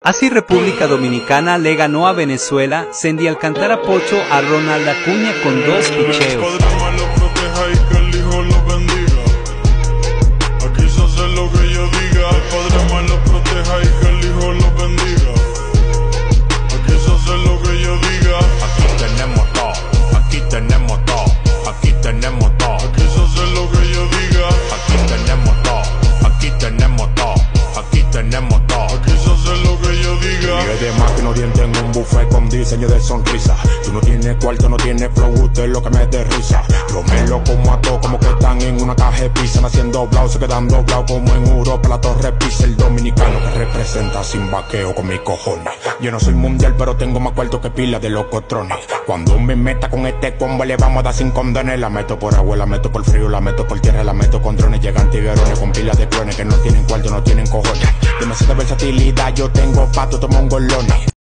Así República Dominicana le ganó a Venezuela, Sandy Alcántara Pocho a Ronald Acuña con 2 picheos. Aquí se hace lo que yo diga, el Padre me lo proteja y que el Hijo lo bendiga. Aquí se hace lo que yo diga. Aquí tenemos todo, aquí tenemos todo, aquí tenemos todo. Aquí se hace lo que yo diga. Aquí tenemos todo, aquí tenemos todo, aquí tenemos todo. Aquí se hace lo que yo diga. Y además que no dientes en un buffet con diseño de sonrisa. Tú no tienes cuarto, no tienes flow, usted es lo que me dé risa. Yo me lo como a todos como que están en una caja de pizza. Naciendo doblados, se quedan doblados como en Europa. La torre pisa, el dominicano que representa sin vaqueo con mis cojones. Yo no soy mundial, pero tengo más cuarto que pila de locotrones. Cuando me meta con este combo le vamos a dar sin condones. La meto por agua, la meto por frío, la meto por tierra, la meto con drones. Llegan tiguerones con pilas de clones que no tienen cuarto, no tienen cojones. Demasiada versatilidad, yo tengo pato, tomo un golones.